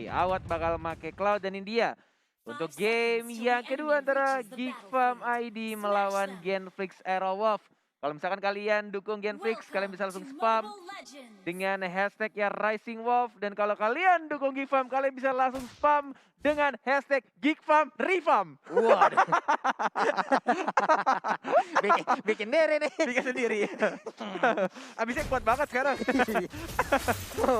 Clay. Awat bakal make Cloud dan India. Untuk game yang kedua antara Geek Farm ID melawan Genflix Aerowolf. Kalau misalkan kalian dukung Genflix, kalian bisa langsung spam dengan hashtag ya Rising Wolf. Dan kalau kalian dukung Geek Farm, kalian bisa langsung spam dengan hashtag Geek Farm Refarm. Waduh. bikin diri nih. Bikin sendiri. Abisnya kuat banget sekarang.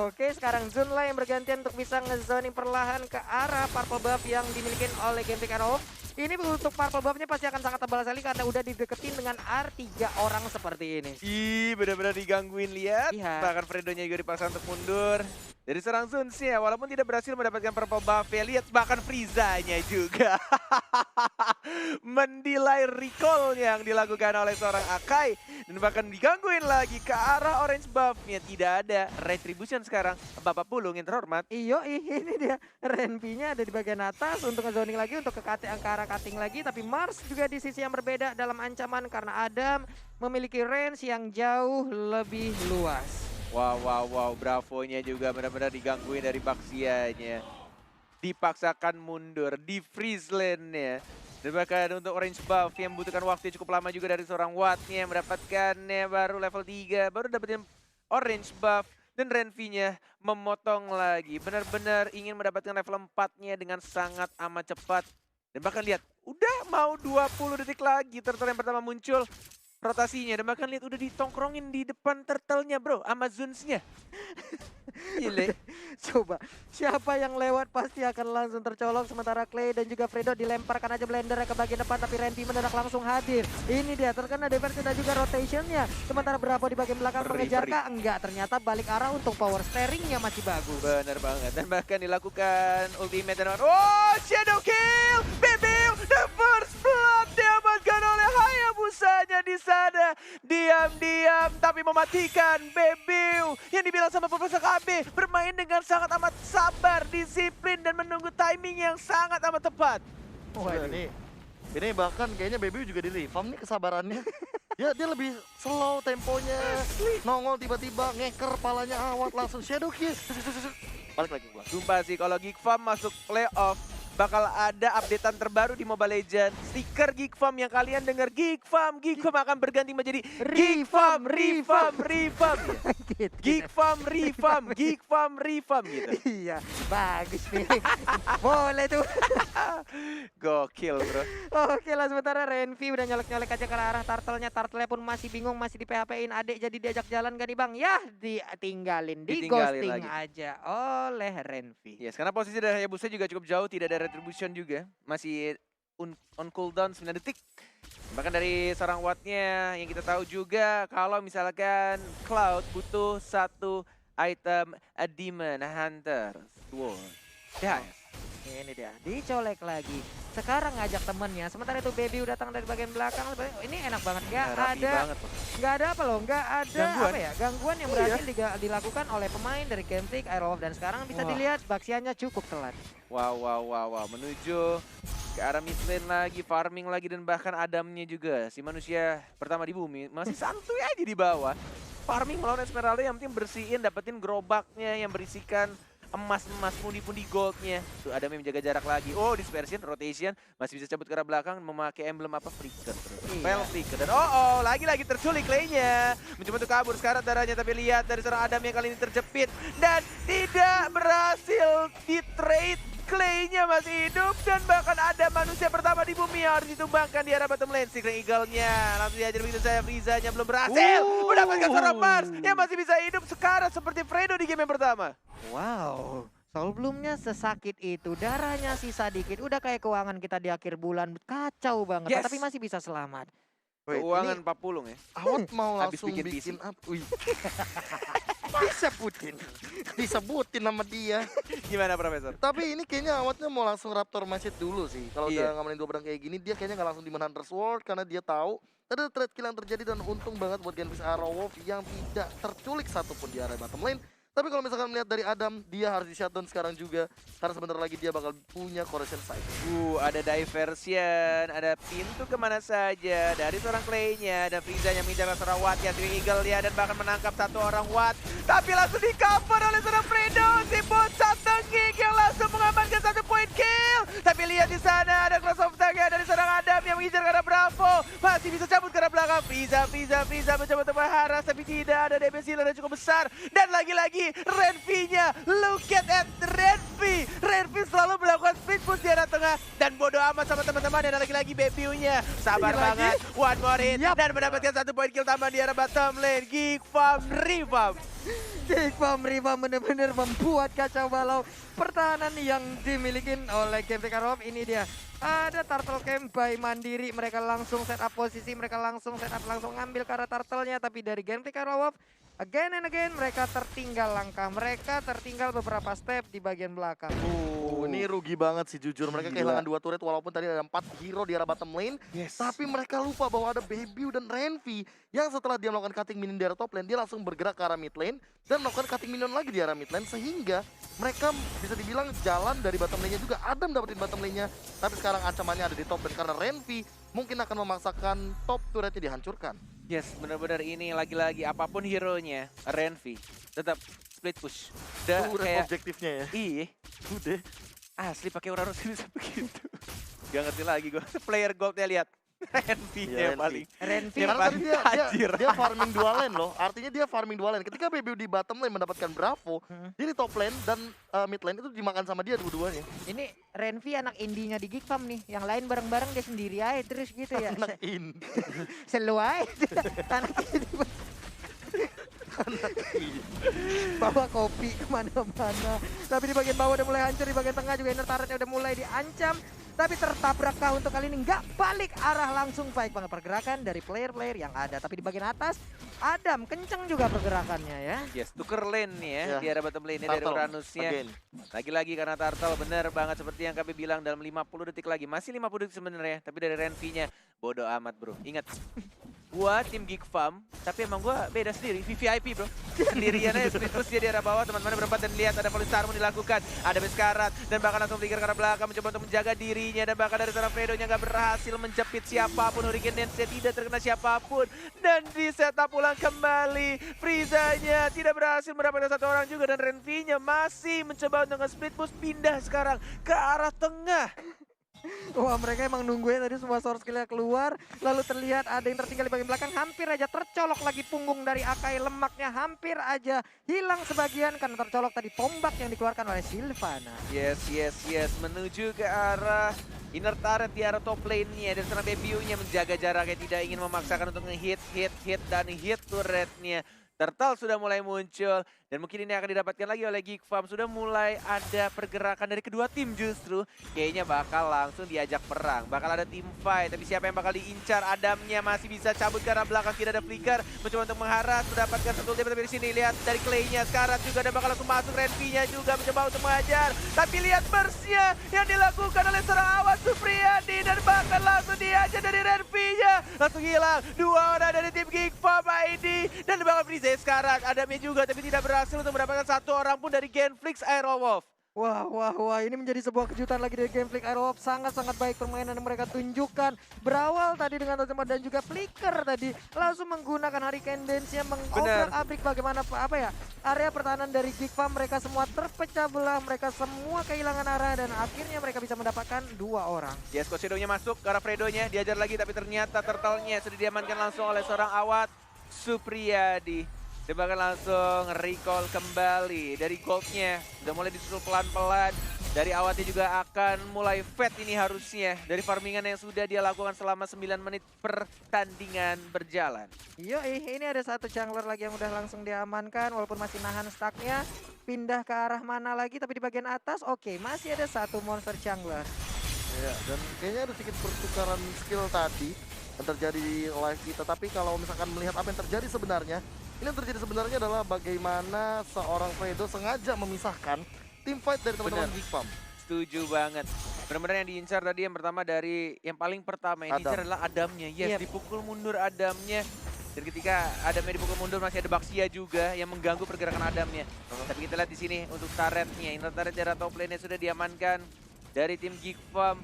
Oke, sekarang Zun lah yang bergantian untuk bisa ngezoning perlahan ke arah purple buff yang dimiliki oleh Genflix Arrow. Ini untuk purple buffnya pasti akan sangat tebal sekali karena udah dideketin dengan R3 orang seperti ini. Ih, benar-benar digangguin, lihat. Iya. Bahkan Fredonya juga dipaksa untuk mundur. Dari serang Sun sih ya, walaupun tidak berhasil mendapatkan purple buff ya, lihat bahkan Frieza-nya juga. Mendelay recall yang dilakukan oleh seorang Akai. Dan bahkan digangguin lagi ke arah orange buff-nya. Tidak ada retribution sekarang. Bapak Pulung yang terhormat. Iyo, ini dia. Renpi-nya ada di bagian atas untuk ngezoning lagi, untuk ke arah cutting lagi. Tapi Mars juga di sisi yang berbeda dalam ancaman karena Adam memiliki range yang jauh lebih luas. Wow, Bravo-nya juga benar-benar digangguin dari Baxia-nya. Dipaksakan mundur, di freeze lane-nya. Dan bahkan untuk orange buff yang membutuhkan waktu cukup lama juga dari seorang Watt-nya yang mendapatkannya baru level 3, baru dapetin orange buff. Dan Renvi-nya memotong lagi, benar-benar ingin mendapatkan level 4-nya dengan sangat amat cepat. Dan bahkan lihat, udah mau 20 detik lagi turtle yang pertama muncul. Rotasinya, dan bahkan lihat udah ditongkrongin di depan turtle-nya bro, Amazons-nya. Gile. Coba, siapa yang lewat pasti akan langsung tercolok. Sementara Clay dan juga Fredo dilemparkan aja blendernya ke bagian depan. Tapi Renpi mendadak langsung hadir. Ini dia, terkena diversi dan juga rotationnya. Sementara Bravo di bagian belakang mengejar kah? Enggak, ternyata balik arah untuk power steeringnya masih bagus. Bener banget, dan bahkan dilakukan ultimate dan oh, shadow kill! Bebiu, the first blood diamankan oleh Hayabusanya di sana. Diam-diam tapi mematikan Bebiu yang dibilang sama Profesor KB bermain dengan sangat amat sabar, disiplin dan menunggu timing yang sangat amat tepat. Wah, ini bahkan kayaknya Baby juga di reform nih kesabarannya. Dia lebih slow temponya. Nongol tiba-tiba ngeker palanya awat langsung shadow kiss. Balik lagi gua. Sumpah sih kalau Geek Farm masuk playoff bakal ada updatean terbaru di Mobile Legends. Stiker Geek Farm yang kalian dengar Geek Farm akan berganti menjadi Geek Farm Refarm. Gitu. Geek Farm Refarm gitu. Iya, bagus nih. Boleh tuh. Gokil bro. Oke lah, sementara Renvi udah nyolek-nyolek aja ke arah turtle-nya. Turtle-nya pun masih bingung, masih di PHP-in adik. Jadi diajak jalan gak nih bang? Yah, ditinggalin, di ghosting lagi aja oleh Renvi. Yes, karena posisi dari Hayabusa juga cukup jauh, tidak ada retribution juga. Masih on cooldown 9 detik. Bahkan dari seorang Watt-nya yang kita tahu juga kalau misalkan Cloud butuh satu item a Demon Hunter Sword. THS. Ini dia, dicolek lagi. Sekarang ngajak temennya, sementara itu Baby udah datang dari bagian belakang. Ini enak banget, nggak ada apa loh, nggak ada Gangguan. apa ya, gangguan yang berhasil dilakukan oleh pemain dari Genflix Aerowolf. Dan sekarang bisa dilihat Baxianya cukup telat. Wow, menuju ke arah mid lane lagi, farming lagi, dan bahkan Adamnya juga. Si manusia pertama di bumi masih santuy aja di bawah. Farming melawan Esmeralda yang penting bersihin, dapetin gerobaknya yang berisikan emas-emas, pundi-pundi goldnya. Tuh Adam yang menjaga jarak lagi. Oh, dispersion, rotation. Masih bisa cabut ke arah belakang, memakai emblem apa? Flicker. Spell Flicker. Dan lagi-lagi terculik Clay-nya. Mencoba untuk kabur sekarang darahnya, tapi lihat dari seorang Adam yang kali ini terjepit. Dan tidak berhasil di-trade. Clay-nya masih hidup dan bahkan ada manusia pertama di bumi yang harus ditumbangkan di arah bottom lane. Secret Eagle-nya langsung diajar begitu saya. Frieza-nya belum berhasil mendapatkan seorang Mars yang masih bisa hidup sekarang seperti Fredo di game yang pertama. Wow, sebelumnya sesakit itu, darahnya sisa dikit, udah kayak keuangan kita di akhir bulan, kacau banget, Yes. tapi masih bisa selamat. Wait, Keuangan ini 40 ya. Awat mau Habis langsung bikin bikin PC. apa? Wih. Disebutin nama dia. Gimana Profesor? Tapi ini kayaknya Awatnya mau langsung Raptor Mindset dulu sih. Kalau Iya. udah ngamanin 2 pedang kayak gini, dia kayaknya nggak langsung Demon Hunter Sword karena dia tahu ada trade kill yang terjadi dan untung banget buat Genflix Aerowolf yang tidak terculik satupun di area bottom lane. Tapi kalau misalkan melihat dari Adam, dia harus di shutdown sekarang juga karena sebentar lagi dia bakal punya correction side. Ada diversion, ada pintu kemana saja dari seorang Clay-nya, ada Frieza yang mengejar seorang Watt ya, Secret Eagle-nya, dan bahkan menangkap satu orang Watt. Tapi langsung di cover oleh seorang Fredo, si bocah tengik yang langsung di sana ada cross of tag-nya dari seorang Adam yang mengincar ke arah Bravo. Masih bisa cabut ke arah belakang. Friza mencoba untuk mengharas tapi tidak ada damage healer yang cukup besar. Dan lagi-lagi Renvi-nya. Look at Renvi. Renvi selalu melakukan split push di arah tengah dan bodoh amat sama teman-teman. Dan lagi-lagi Bebiu-nya sabar banget. One more hit dan mendapatkan 1 poin kill tambahan di arah bottom lane. Geek Farm Revamp. Geekfarm Riva benar-benar membuat kacau balau pertahanan yang dimiliki oleh Game Freak Arrow. Ini dia. Ada Turtle Camp by Mandiri. Mereka langsung set up posisi. Mereka langsung set up, langsung ngambil ke arah turtle-nya. Tapi dari Game Freak Arrow, again and again mereka tertinggal langkah. Mereka tertinggal beberapa step di bagian belakang. Ini rugi banget sih jujur. Mereka kehilangan 2 turret walaupun tadi ada 4 hero di arah bottom lane. Yes. Tapi mereka lupa bahwa ada Bebiu dan Renvi yang setelah dia melakukan cutting minion di arah top lane, dia langsung bergerak ke arah mid lane dan melakukan cutting minion lagi di arah mid lane, sehingga mereka bisa dibilang jalan dari bottom lane-nya juga. Adam dapetin bottom lane-nya, tapi sekarang ancamannya ada di top lane karena Renvi mungkin akan memaksakan top turretnya dihancurkan. Yes, benar-benar ini lagi-lagi apapun hero-nya, Renvi tetap split push. Udah Itu kayak objektifnya ya. iya, Udah. asli pakai Uranus bisa begitu. Gak ngerti lagi gue. Player gold-nya lihat. Renvi-nya Renvi. paling. Renvi Yang Karena tadi paling dia, tajir. dia farming dua lane loh. Artinya dia farming dua lane. Ketika Bebiu di bottom lane mendapatkan Bravo, dia di top lane dan mid lane itu dimakan sama dia dua-duanya. Ini Renvi anak indinya di Geekfarm nih. Yang lain bareng-bareng dia sendiri aja terus gitu ya. Anak in. Selu aja. Anak ini bawa kopi kemana-mana. Tapi di bagian bawah udah mulai hancur, di bagian tengah juga inner turretnya udah mulai diancam. Tapi tertabrakkah untuk kali ini? Nggak, balik arah langsung. Baik banget pergerakan dari player-player yang ada. Tapi di bagian atas, Adam kenceng juga pergerakannya ya. Yes, tuker lane nih ya, Ya. di arah bottom lane-nya dari Turtle, Uranusnya. again. Lagi-lagi karena Turtle bener banget seperti yang kami bilang dalam 50 detik lagi. Masih 50 detik sebenarnya, tapi dari Renvi-nya bodoh amat bro. Ingat, gua tim Geek Farm, tapi emang gua beda sendiri, VVIP bro. Sendirian aja split push dia di arah bawah, teman-teman berempat dan lihat ada Polistarmon dilakukan. Ada Beskarat dan bahkan langsung flicker ke arah belakang mencoba untuk menjaga dirinya. Dan bahkan dari seorang Fredo-nya nggak berhasil menjepit siapapun. Hurricane Dance-nya tidak terkena siapapun. Dan di setup ulang kembali. Friza-nya tidak berhasil mendapatkan satu orang juga. Dan Renvi-nya masih mencoba untuk nge-split push pindah sekarang ke arah tengah. Wah, mereka emang nungguin tadi semua source skill-nya keluar. Lalu terlihat ada yang tertinggal di bagian belakang. Hampir aja tercolok lagi punggung dari Akai. Lemaknya hampir aja hilang sebagian karena tercolok tadi tombak yang dikeluarkan oleh Sylvana. Yes. Menuju ke arah inner turret di arah top lane-nya. Dan seorang Bebiu-nya menjaga jaraknya. Tidak ingin memaksakan untuk nge-hit, dan hit turret-nya. Turtle sudah mulai muncul. Dan mungkin ini akan didapatkan lagi oleh Geek Farm. Sudah mulai ada pergerakan dari kedua tim justru. Kayaknya bakal langsung diajak perang. Bakal ada team fight. Tapi siapa yang bakal diincar? Adamnya masih bisa cabut ke arah belakang. Tidak ada flicker. Mencoba untuk mengharas. Mendapatkan satu ultimate. Tapi di sini lihat dari Clay-nya. Sekarang juga dan bakal langsung masuk. Renvi-nya juga mencoba untuk mengajar. Tapi lihat burst-nya yang dilakukan oleh seorang Awas Supriyadi. Dan bahkan langsung diajar dari Renvi-nya. Langsung hilang. 2 orang dari tim Geek Farm ID. Dan bakal Friza sekarang. Adamnya juga tapi tidak berhasil untuk mendapatkan satu orang pun dari Genflix Aerowolf. Wah, ini menjadi sebuah kejutan lagi dari Game Freak Aerowolf. Sangat-sangat baik permainan yang mereka tunjukkan. Berawal tadi dengan Totema dan juga Flicker tadi. Langsung menggunakan Hurricane Dance-nya mengobrak-abrik bagaimana area pertahanan dari Geek Farm. Mereka semua terpecah belah, mereka semua kehilangan arah dan akhirnya mereka bisa mendapatkan 2 orang. Yes, Coach Shadow-nya masuk ke arah Fredo-nya. Diajar lagi tapi ternyata Turtle-nya sudah diamankan langsung oleh seorang Awat Supriyadi. Dia bakal langsung recall kembali dari gold-nya. Udah mulai disusul pelan-pelan. Dari Awatnya juga akan mulai fat ini harusnya. Dari farmingan yang sudah dia lakukan selama 9 menit pertandingan berjalan. Ini ada satu jungler lagi yang udah langsung diamankan. Walaupun masih nahan stacknya. Pindah ke arah mana lagi tapi di bagian atas oke, masih ada satu monster jungler. Ya, dan kayaknya ada sedikit pertukaran skill tadi yang terjadi di live kita. Tapi kalau misalkan melihat apa yang terjadi sebenarnya, ini yang terjadi sebenarnya adalah bagaimana seorang Fredo sengaja memisahkan tim fight dari teman-teman Geek Farm. Setuju banget. Benar-benar yang diincar tadi yang pertama dari yang paling pertama yang diincar adalah Adamnya. Yes, dipukul mundur Adamnya. Dan ketika Adamnya dipukul mundur masih ada Baxia juga yang mengganggu pergerakan Adamnya. Tapi kita lihat di sini untuk turretnya. Inner turret dari top lane sudah diamankan dari tim Geek Farm.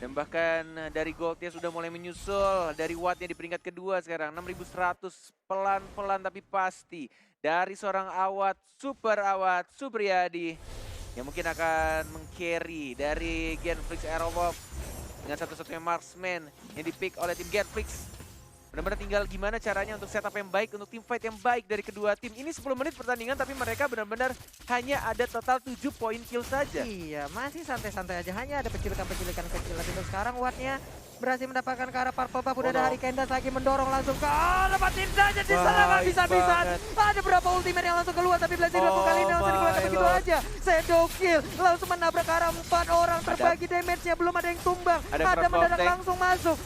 Dan bahkan dari Goldnya sudah mulai menyusul. Dari Wattnya di peringkat kedua sekarang. 6100 pelan-pelan tapi pasti. Dari seorang Awat, Super Awat Supriyadi. yang mungkin akan meng-carry dari Genflix Aerowolf dengan satu-satunya marksman yang di-pick oleh tim Genflix. Benar-benar tinggal gimana caranya untuk setup yang baik, untuk tim fight yang baik dari kedua tim. Ini 10 menit pertandingan tapi mereka benar-benar hanya ada total 7 poin kill saja. Iya, masih santai-santai aja. Hanya ada pencilikan-pencilikan kecil. Untuk sekarang Wattnya berhasil mendapatkan ke arah Purple Buff. Udah ada Hurricane Dash lagi mendorong langsung ke lepasin saja di sana. Nggak bisa-bisa. Ada berapa ultimate yang langsung keluar tapi Blazing Rifle kali ini langsung dikeluarkan begitu aja. Shadow kill langsung menabrak ke arah 4 orang. Terbagi damage-nya belum ada yang tumbang. Ada mendadak langsung masuk.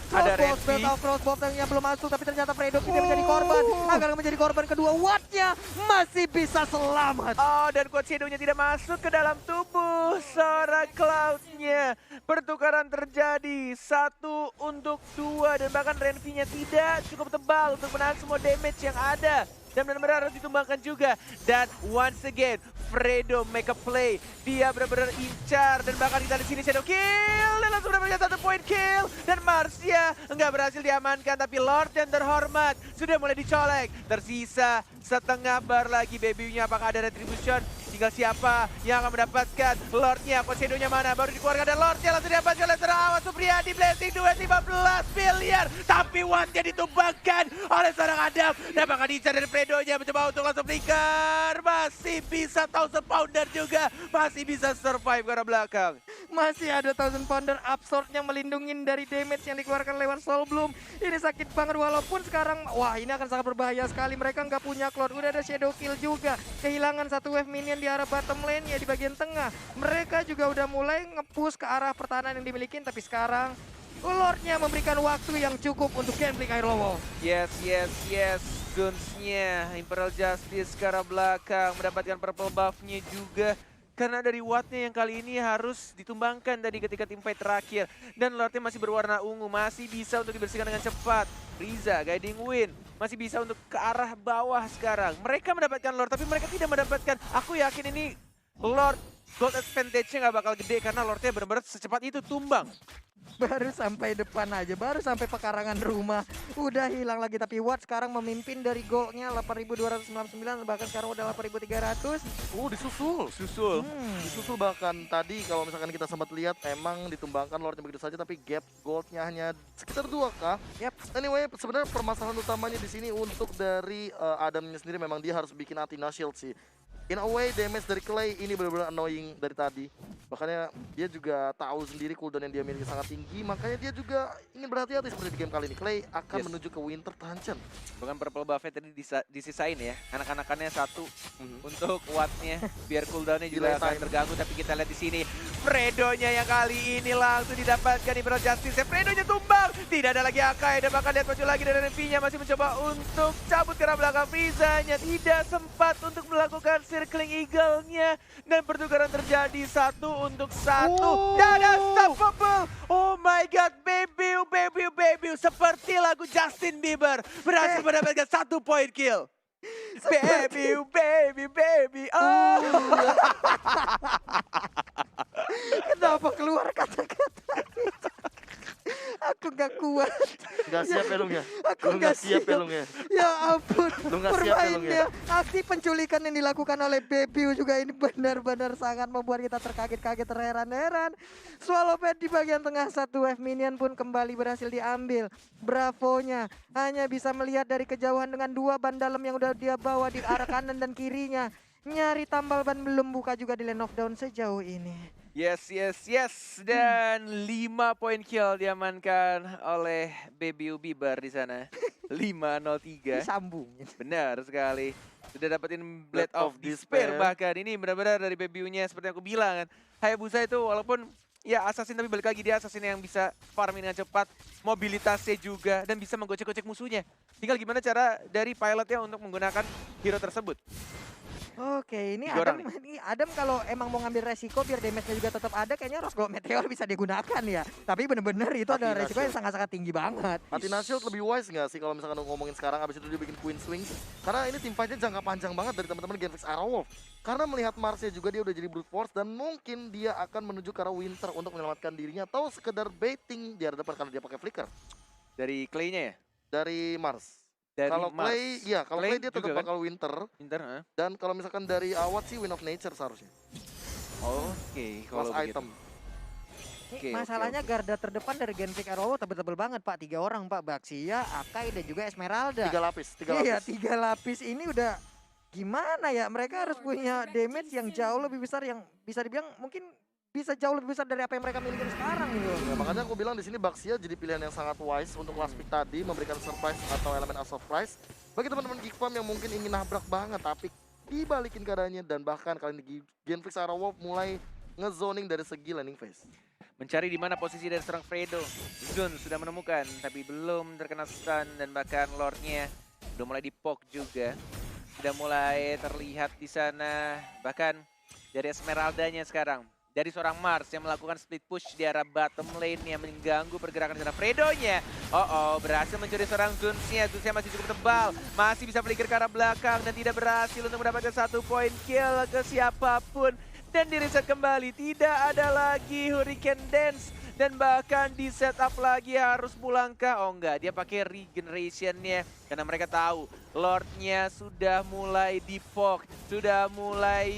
Crossbow yang belum masuk tapi ternyata Fredo tidak menjadi korban. Agar menjadi korban kedua. Wattnya masih bisa selamat. Oh, dan Quad Shadow-nya tidak masuk ke dalam tubuh seorang Cloud-nya. Pertukaran terjadi 1 untuk 2 dan bahkan Renvi-nya tidak cukup tebal untuk menahan semua damage yang ada. Dan benar-benar harus ditumbangkan juga. Dan once again, Fredo make a play. Dia benar-benar incar dan bahkan kita di sini Shadow kill dan langsung mendapatkan 1 point kill. Dan Marcia nggak berhasil diamankan tapi Lord yang terhormat sudah mulai dicolek. Tersisa setengah bar lagi Baby-nya. Apakah ada retribution? Tinggal siapa yang akan mendapatkan Lordnya, Shadow-nya mana? Baru dikeluarkan dan Lordnya langsung didapatkan oleh seorang Awas Supriyadi. Blessing duet 15 miliar. Tapi Wattnya ditumbangkan oleh seorang Adam. Dan bakal diincar dari Fredo-nya mencoba untuk langsung flicker. Masih bisa 1000 pounder juga. Masih bisa survive ke arah belakang. Masih ada 1000 pounder absorb-nya melindungi dari damage yang dikeluarkan lewat Soul Bloom. Ini sakit banget walaupun sekarang, wah ini akan sangat berbahaya sekali. Mereka nggak punya Cloud, udah ada Shadow kill juga. Kehilangan 1 wave minion di arah bottom lane ya di bagian tengah. Mereka juga udah mulai nge-push ke arah pertahanan yang dimiliki. Tapi sekarang Lordnya memberikan waktu yang cukup untuk Genflix Aerowolf. Yes. Guns-nya Imperial Justice ke arah belakang mendapatkan purple buff-nya juga. Karena dari Wattnya yang kali ini harus ditumbangkan tadi ketika tim fight terakhir. Dan Lordnya masih berwarna ungu, masih bisa untuk dibersihkan dengan cepat. Riza, Guiding Wind, masih bisa untuk ke arah bawah sekarang. Mereka mendapatkan Lord, tapi mereka tidak mendapatkan. Aku yakin ini Lord Gold Advantage-nya nggak bakal gede karena Lordnya benar-benar secepat itu tumbang. Baru sampai depan aja, baru sampai pekarangan rumah udah hilang lagi. Tapi Watt sekarang memimpin dari golnya 8.299 bahkan sekarang udah 8.300. Disusul bahkan tadi kalau misalkan kita sempat lihat emang ditumbangkan Lordnya begitu saja tapi gap goldnya hanya sekitar 2k. Yap. Anyway, sebenarnya permasalahan utamanya di sini untuk dari Adamnya sendiri memang dia harus bikin Athena Shield sih. In a way, damage dari Clay ini benar-benar annoying dari tadi. Makanya dia juga tahu sendiri cooldown yang dia miliki sangat tinggi. Makanya dia juga ingin berhati-hati seperti di game kali ini. Clay akan menuju ke Winter Dungeon. Bukan purple buff-nya tadi disisain ya. Anak-anakannya 1 untuk Wattnya. Biar cooldown-nya juga akan terganggu. Tapi kita lihat di sini Fredo-nya yang kali ini langsung didapatkan Imperial Justice. Fredo-nya tumbang. Tidak ada lagi Akai. Dan bahkan lihat maju lagi dari Renvi-nya masih mencoba untuk cabut ke arah belakang. Frieza-nya tidak sempat untuk melakukan circling eagle-nya. Dan pertukaran terjadi 1 untuk 1. Dan unstoppable. Oh my god, baby. Seperti lagu Justin Bieber. Berhasil mendapatkan 1 point kill. Baby. Oh. Kenapa keluar kata-kata itu? Aku gak kuat. Gak siap ya Lung ya? Aku gak siap ya Lung ya? Ya ampun, Lu gak siap ya, Lung, ya? aksi penculikan yang dilakukan oleh Baby juga ini benar-benar sangat membuat kita terkaget-kaget, terheran-heran. Swallowpad di bagian tengah 1 wave minion pun kembali berhasil diambil. Bravo-nya hanya bisa melihat dari kejauhan dengan 2 ban dalam yang udah dia bawa di arah kanan dan kirinya. Nyari tambal ban belum buka juga di lane of down sejauh ini. Yes. Dan 5 point kill diamankan oleh Baby Bieber di sana. 5-0-3. Disambungin. Benar sekali. Sudah dapetin Blade of Despair bahkan. Ini benar-benar dari Baby-nya seperti yang aku bilang kan. Hayabusa itu walaupun ya assassin tapi balik lagi dia assassin yang bisa farming dengan cepat. Mobilitasnya juga dan bisa menggocek-gocek musuhnya. Tinggal gimana cara dari pilotnya untuk menggunakan hero tersebut. Oke, ini Digoreng Adam kalau emang mau ngambil resiko biar damage-nya juga tetap ada, kayaknya Rose Gold Meteor bisa digunakan ya. Tapi bener-bener itu ada resiko yang sangat-sangat tinggi banget. Athena Shield lebih wise nggak sih kalau misalkan ngomongin sekarang, abis itu dia bikin Queen Swings. Karena ini tim fight-nya jangka panjang banget dari teman-teman Genflix Aerowolf. Karena melihat Marcia juga dia udah jadi Brute Force dan mungkin dia akan menuju ke arah Winter untuk menyelamatkan dirinya atau sekedar baiting di arah depan karena dia pakai Flicker. Dari Clay-nya ya? Dari Mars. Dari Kalau Mars. Clay, ya kalau Clay dia tetap juga, bakal Winter. Winter, Dan kalau misalkan dari Awat sih Wind of Nature seharusnya. Oke, kalau Last begitu. item. Ini Oke, masalahnya oke. garda terdepan dari Genfix Arrow tebel-tebel banget Pak. 3 orang Pak, Baxia, Akai dan juga Esmeralda. 3 lapis, 3 Iya, lapis. 3 lapis ini udah gimana ya? Mereka harus punya damage yang jauh lebih besar, yang bisa dibilang mungkin bisa jauh lebih besar dari apa yang mereka miliki sekarang gitu. Ya, makanya aku bilang di sini Baxia jadi pilihan yang sangat wise untuk last pick tadi, memberikan surprise atau elemen of surprise bagi teman-teman Geek Farm yang mungkin ingin nabrak banget tapi dibalikin keadaannya, dan bahkan kali ini Genfix Arrow mulai ngezoning dari segi landing phase. Mencari di mana posisi dari seorang Fredo. Zun sudah menemukan, tapi belum terkena stun dan bahkan Lordnya udah mulai di-poke juga. Sudah mulai terlihat di sana, bahkan dari Esmeraldanya sekarang. Dari seorang Mars yang melakukan split push di arah bottom lane yang mengganggu pergerakan seorang Fredo-nya. Berhasil mencuri seorang Zuns-nya. Zuns-nya masih cukup tebal, masih bisa flicker ke arah belakang dan tidak berhasil untuk mendapatkan 1 poin kill ke siapapun. Dan di reset kembali, tidak ada lagi Hurricane Dance. Dan bahkan di setup lagi harus pulangkah? Oh enggak, dia pakai regeneration-nya. Karena mereka tahu Lord-nya sudah mulai di-poke. Sudah mulai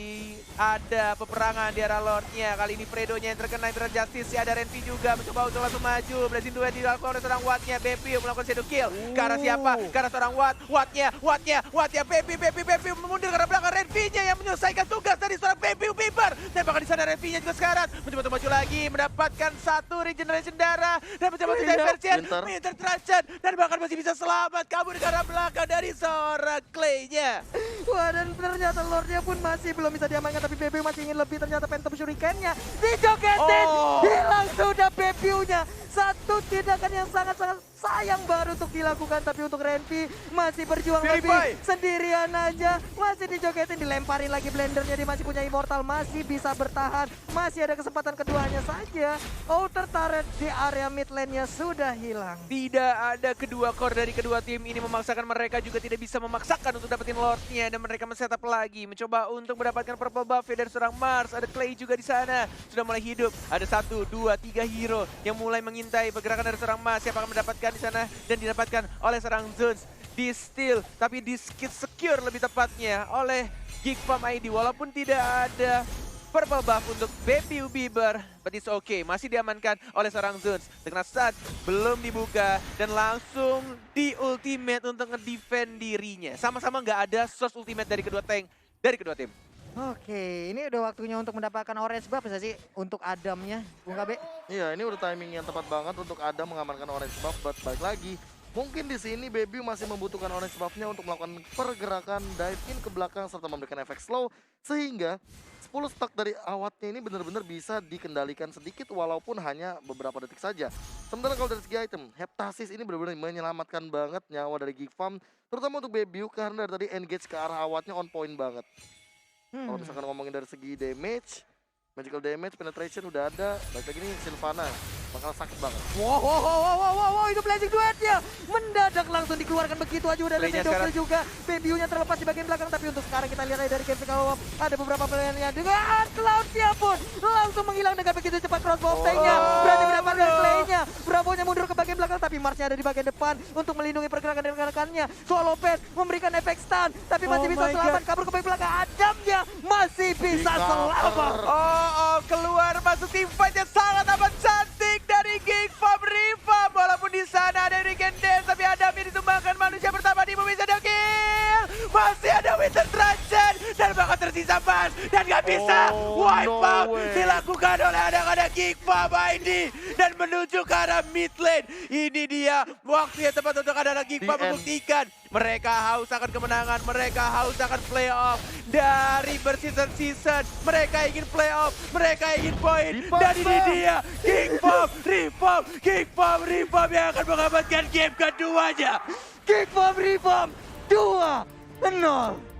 ada peperangan di arah Lord-nya. Kali ini Fredo-nya yang terkena Inter Justice. Ada Renvi juga mencoba untuk langsung maju. Blazing Duet dilakukan oleh seorang Watt-nya. Baby melakukan shadow kill. Ke arah siapa? Ke arah seorang Watt. Watt-nya. Baby mundur ke arah belakang. Renvi-nya yang menyelesaikan tugas dari seorang Baby Bieber. Dan bahkan di sana Renvi-nya juga sekarang mencoba untuk maju lagi. Mendapatkan 1 regeneration darah. Dan mencoba untuk diversion. Minter Trajan. Dan bahkan masih bisa selamat kabur ke arah belakang dari seorang Clay-nya. Wah, dan ternyata Lordnya pun masih belum bisa diamankan, tapi BBU masih ingin lebih. Ternyata Phantom Shuriken-nya dijogetin, hilang sudah BBU-nya. Satu tindakan yang sangat-sangat sayang baru untuk dilakukan, tapi untuk Renvi masih berjuang lebih. Sendirian aja, masih dijogetin, dilemparin lagi blendernya. Dia masih punya Immortal, masih bisa bertahan, masih ada kesempatan keduanya saja. Outer turret di area mid lane-nya sudah hilang. Tidak ada kedua core dari kedua tim ini memaksakan, mereka juga tidak bisa memaksakan untuk dapetin Lord-nya, dan mereka men-setup lagi mencoba untuk mendapatkan purple buff dari seorang Mars. Ada Clay juga di sana, sudah mulai hidup. Ada 1, 2, 3 hero yang mulai mengintai pergerakan dari seorang Mars. Siapa akan mendapatkan di sana dan didapatkan oleh seorang Zuns. Di steal, tapi di secure lebih tepatnya oleh Geek Farm ID. Walaupun tidak ada purple buff untuk Baby Bieber, but it's okay. Masih diamankan oleh seorang Zuns. Terkena stun, belum dibuka, dan langsung di ultimate untuk nge-defend dirinya. Sama-sama nggak ada source ultimate dari kedua tank, dari kedua tim. Oke, ini udah waktunya untuk mendapatkan orange buff bisa sih untuk Adamnya, Bung KB. Iya, ini udah timing yang tepat banget untuk Adam mengamankan orange buff, but balik lagi. Mungkin di sini Baby masih membutuhkan orange buff-nya untuk melakukan pergerakan dive in ke belakang serta memberikan efek slow, sehingga 10 stack dari awatnya ini benar-benar bisa dikendalikan sedikit walaupun hanya beberapa detik saja. Sementara kalau dari segi item, Heptasis ini benar-benar menyelamatkan banget nyawa dari Geek Farm, terutama untuk Baby karena dari tadi engage ke arah awatnya on point banget. Kalau misalkan ngomongin dari segi damage, magical damage, penetration udah ada. Balik lagi nih Sylvana, bakal sakit banget. Wow, itu Blazing Duet-nya mendadak langsung dikeluarkan begitu aja, udah ada Playnya double sekarang. juga. BBU-nya terlepas di bagian belakang, tapi untuk sekarang kita lihat dari Genfix Arrow ada beberapa playernya dengan Cloud-nya pun langsung menghilang dengan begitu cepat. Crossbow tank-nya berarti mendapatkan Clay-nya. Bravo-nya mundur ke bagian belakang, tapi Mars-nya ada di bagian depan untuk melindungi pergerakan dari rekan-rekannya. Swallow Pet memberikan efek stun, tapi masih bisa selamat kabur ke bagian belakang. Adamnya masih bisa selamat. Keluar masuk tim fight yang sangat amat cantik dari Geek Farm Riva. Walaupun di sana ada Hurricane Dance, tapi Adamnya ditumbangkan manusia pertama di bumi shadow kill. Masih ada Winter Trajan dan bahkan tersisa Mars dan gak bisa wipe out dilakukan oleh anak-anak Geek Farm ID dan menuju ke arah mid lane. Ini dia waktu yang tepat untuk anak-anak Geek Farm membuktikan mereka haus akan kemenangan, mereka haus akan playoff dari berseason-season. Mereka ingin playoff, mereka ingin poin, dan ini dia Geek Farm Reform yang akan mengamankan game keduanya. Geek Farm Reform 2-0.